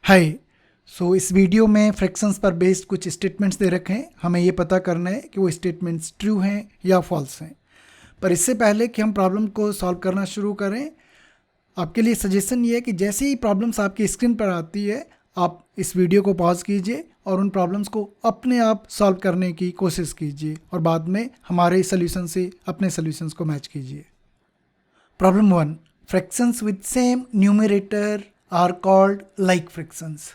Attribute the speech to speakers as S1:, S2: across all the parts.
S1: हाय। इस वीडियो में फ्रैक्शंस पर बेस्ड कुछ स्टेटमेंट्स दे रखे हैं। हमें ये पता करना है कि वो स्टेटमेंट्स ट्रू हैं या फॉल्स हैं। पर इससे पहले कि हम प्रॉब्लम को सॉल्व करना शुरू करें, आपके लिए सजेशन ये है कि जैसे ही प्रॉब्लम्स आपकी स्क्रीन पर आती है, आप इस वीडियो को पॉज कीजिए और उन प्रॉब्लम्स को अपने आप सॉल्व करने की कोशिश कीजिए और बाद में हमारे सोल्यूशन से अपने सोल्यूशंस को मैच कीजिए। Problem 1, fractions with same numerator are called like fractions.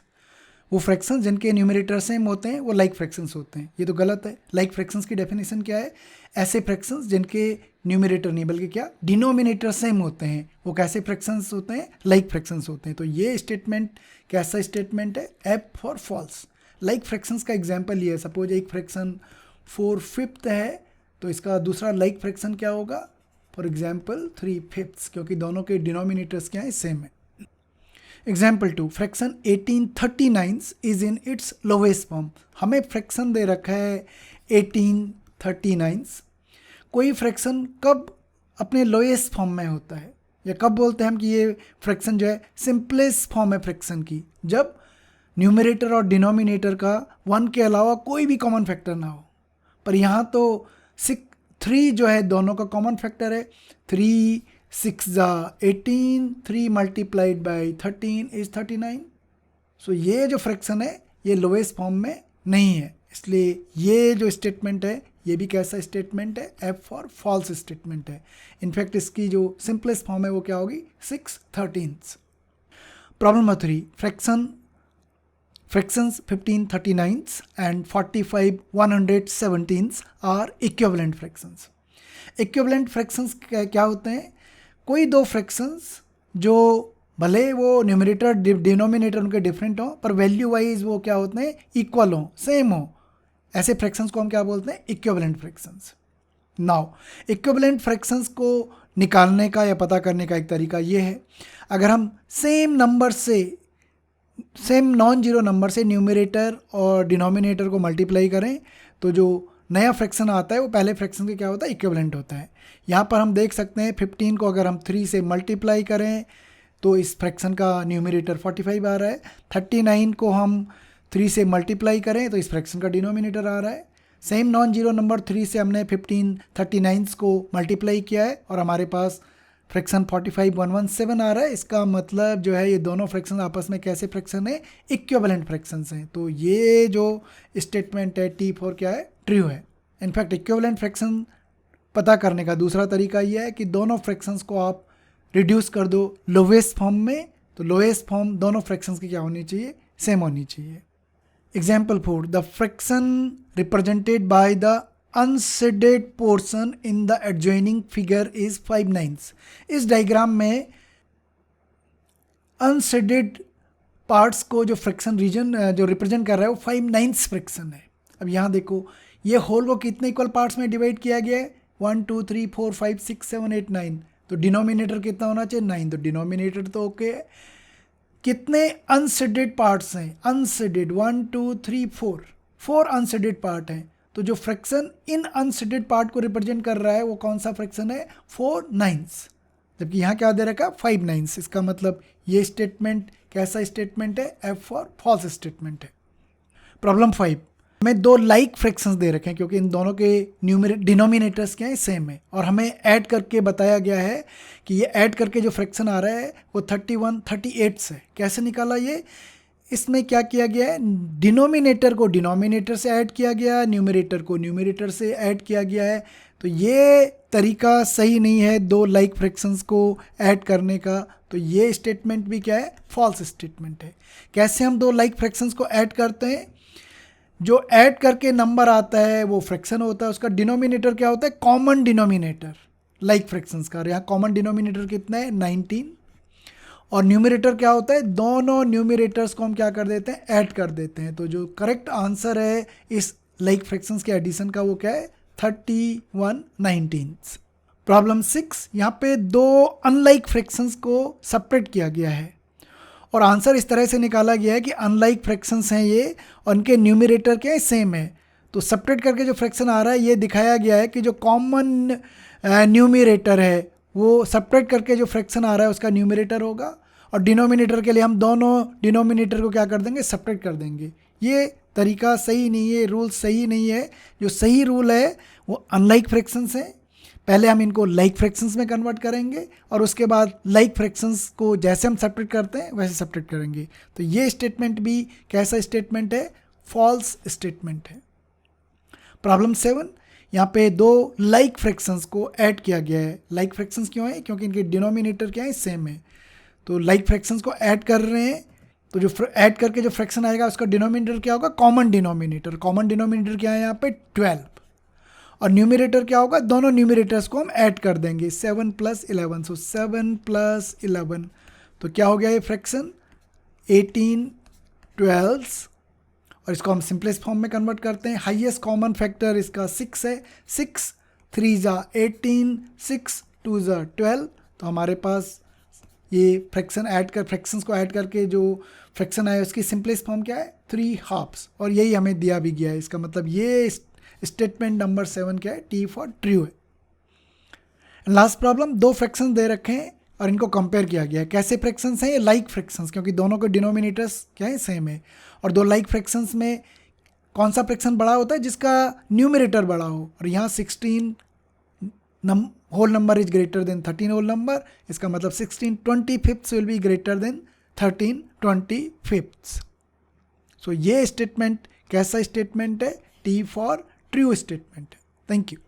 S1: वो फ्रैक्शंस जिनके न्यूमरेटर सेम होते हैं वो लाइक फ्रैक्शंस होते हैं। ये तो गलत है। लाइक फ्रैक्शंस की डेफिनेशन क्या है? ऐसे फ्रैक्शंस जिनके न्यूमरेटर नहीं बल्कि क्या डिनोमिनेटर सेम होते हैं, वो कैसे फ्रैक्शंस होते हैं? लाइक फ्रैक्शंस होते हैं। तो ये स्टेटमेंट कैसा स्टेटमेंट है? F for false. Like fractions का एग्जाम्पल ये है, सपोज एक फ्रैक्शन 4/5 है तो इसका दूसरा लाइक फ्रैक्शन क्या होगा? फॉर एग्जाम्पल 3/5, क्योंकि दोनों के डिनोमिनेटर्स क्या है? सेम है। Example 2, fraction 1839 is in its lowest form. हमें फ्रैक्शन दे रखा है 1839। कोई फ्रैक्शन कब अपने लोएस्ट फॉर्म में होता है, या कब बोलते हैं हम कि ये फ्रैक्शन जो है सिंपलेस्ट फॉर्म है फ्रैक्शन की? जब न्यूमरेटर और डिनोमिनेटर का 1 के अलावा कोई भी कॉमन फैक्टर ना हो। पर यहाँ तो 3 जो है दोनों का कॉमन फैक्टर है। 3 6 जा 18, 3 मल्टीप्लाइड बाई 13 इज 39। सो ये जो फ्रैक्शन है ये लोएस्ट फॉर्म में नहीं है, इसलिए ये जो स्टेटमेंट है ये भी कैसा स्टेटमेंट है? एफ फॉर फॉल्स स्टेटमेंट है। इनफैक्ट इसकी जो सिंपलेस्ट फॉर्म है वो क्या होगी? 6/13। Problem 3, fractions 1539 and 45/117 are equivalent fractions। Equivalent fractions क्या होते हैं? कोई दो फ्रैक्शंस जो भले वो न्यूमरेटर डिनोमिनेटर उनके डिफरेंट हो पर वैल्यू वाइज वो क्या होते हैं? इक्वल हो, सेम हो। ऐसे फ्रैक्शंस को हम क्या बोलते हैं? Equivalent fractions. Now equivalent fractions को निकालने का या पता करने का एक तरीका ये है, अगर हम सेम नॉन जीरो नंबर से न्यूमरेटर और डिनोमिनेटर को मल्टीप्लाई करें तो जो नया फ्रैक्शन आता है वो पहले फ्रैक्शन के क्या होता है? इक्विवेलेंट होता है। यहाँ पर हम देख सकते हैं 15 को अगर हम 3 से मल्टीप्लाई करें तो इस फ्रैक्शन का न्यूमरेटर 45 आ रहा है। 39 को हम 3 से मल्टीप्लाई करें तो इस फ्रैक्शन का डिनोमिनेटर आ रहा है। सेम नॉन जीरो नंबर 3 से हमने 39 को मल्टीप्लाई किया है और हमारे पास फ्रैक्शन 45/117 आ रहा है। इसका मतलब जो है ये दोनों फ्रैक्शन आपस में कैसे फ्रैक्शन है? इक्विवेलेंट फ्रैक्शंस हैं। तो ये जो स्टेटमेंट है T4 क्या है? ट्रू है। इनफैक्ट इक्विवेलेंट फ्रैक्शन पता करने का दूसरा तरीका ये है कि दोनों फ्रैक्शंस को आप रिड्यूस कर दो लोवेस्ट फॉर्म में, तो लोवेस्ट फॉर्म दोनों फ्रैक्शंस की क्या होनी चाहिए? सेम होनी चाहिए। Example 4, the fraction represented by the unshaded portion in the adjoining figure is 5/9। इस डायग्राम में अनशेडेड पार्ट्स को जो फ्रैक्शन रीजन जो रिप्रेजेंट कर रहा है वो 5/9 फ्रैक्शन है। अब यहाँ देखो ये होल को कितने इक्वल पार्ट्स में डिवाइड किया गया है? 1 2 3 4 5 6 7 8 9। तो डिनोमिनेटर कितना होना चाहिए? 9। तो डिनोमिनेटर तो ओके है। कितने अनशेडेड पार्ट्स हैं? अनशेडेड 1 2 3 4 अनशेडेड पार्ट हैं। तो जो फ्रैक्शन इन अनशेडेड पार्ट को रिप्रेजेंट कर रहा है वो कौन सा फ्रैक्शन है? 4/9। जबकि यहाँ क्या दे रखा है? 5/9। इसका मतलब ये स्टेटमेंट कैसा स्टेटमेंट है? एफ फॉर फॉल्स स्टेटमेंट है। प्रॉब्लम 5, हमें दो लाइक फ्रैक्शंस दे रखे हैं क्योंकि इन दोनों के डिनोमिनेटर्स क्या है? सेम है। और हमें ऐड करके बताया गया है कि ये ऐड करके जो फ्रैक्शन आ रहा है वो 31/38 से कैसे निकाला ये? इसमें क्या किया गया है? डिनोमिनेटर को डिनोमिनेटर से ऐड किया गया, न्यूमरेटर को न्यूमरेटर से ऐड किया गया है। तो ये तरीका सही नहीं है दो लाइक फ्रैक्शंस को ऐड करने का। तो ये स्टेटमेंट भी क्या है? फॉल्स स्टेटमेंट है। कैसे हम दो लाइक फ्रैक्शंस को ऐड करते हैं? जो ऐड करके नंबर आता है वो फ्रैक्शन होता है, उसका डिनोमिनेटर क्या होता है? कॉमन डिनोमिनेटर लाइक फ्रैक्शंस का। यहाँ कॉमन डिनोमिनेटर कितना है? 19। और न्यूमरेटर क्या होता है? दोनों न्यूमरेटर्स को हम क्या कर देते हैं? ऐड कर देते हैं। तो जो करेक्ट आंसर है इस लाइक फ्रैक्शंस के एडिशन का वो क्या है? 31/19। प्रॉब्लम 6, यहाँ पे दो अनलाइक फ्रैक्शंस को सेपरेट किया गया है और आंसर इस तरह से निकाला गया है कि अनलाइक फ्रैक्शंस हैं ये और उनके न्यूमरेटर क्या है? सेम है। तो सेपरेट करके जो फ्रैक्शन आ रहा है ये दिखाया गया है कि जो कॉमन न्यूमरेटर है वो सेपरेट करके जो फ्रैक्शन आ रहा है उसका न्यूमरेटर होगा और डिनोमिनेटर के लिए हम दोनों डिनोमिनेटर को क्या कर देंगे, सब्ट्रैक्ट कर देंगे। ये तरीका सही नहीं है, रूल सही नहीं है। जो सही रूल है वो अनलाइक फ्रैक्शंस है, पहले हम इनको लाइक फ्रैक्शंस में कन्वर्ट करेंगे और उसके बाद लाइक फ्रैक्शंस को जैसे हम सब्ट्रैक्ट करते हैं वैसे सब्ट्रैक्ट करेंगे। तो ये स्टेटमेंट भी कैसा स्टेटमेंट है, फॉल्स स्टेटमेंट है। प्रॉब्लम 7, यहाँ पे दो लाइक फ्रैक्शंस को ऐड किया गया है। लाइक फ्रैक्शंस क्यों है, क्योंकि इनके डिनोमिनेटर क्या है, सेम है। तो लाइक फ्रैक्शंस को ऐड कर रहे हैं, तो जो ऐड करके जो फ्रैक्शन आएगा उसका डिनोमिनेटर क्या होगा, कॉमन डिनोमिनेटर। कॉमन डिनोमिनेटर क्या है यहाँ पे 12, और न्यूमरेटर क्या होगा, दोनों न्यूमरेटर्स को हम ऐड कर देंगे 7 + 11। सो 7 + 11, तो क्या हो गया ये फ्रैक्शन 18 12, और इसको हम सिंपलेस्ट फॉर्म में कन्वर्ट करते हैं। हाईएस्ट कॉमन फैक्टर इसका 6 है, 6 3 = 18, 6 2 = 12। तो हमारे पास ये फ्रैक्शंस को ऐड करके जो फ्रैक्शन आया उसकी सिंपलेस्ट फॉर्म क्या है, 3/2, और यही हमें दिया भी गया है। इसका मतलब ये स्टेटमेंट नंबर 7 क्या है, T फॉर ट्रू है। लास्ट प्रॉब्लम, दो फ्रैक्शंस दे रखे हैं और इनको कंपेयर किया गया है। कैसे फ्रैक्शंस हैं, ये लाइक फ्रैक्शंस, क्योंकि दोनों के डिनोमिनेटर्स क्या है, सेम है। और दो लाइक फ्रैक्शंस में कौन सा फ्रैक्शन बड़ा होता है, जिसका न्यूमरेटर बड़ा हो। और यहाँ 16 whole number is greater than 13 whole number, इसका मतलब 16 25 will be greater than 13 25। So ये स्टेटमेंट कैसा स्टेटमेंट है, T फॉर ट्रू स्टेटमेंट है। Thank you.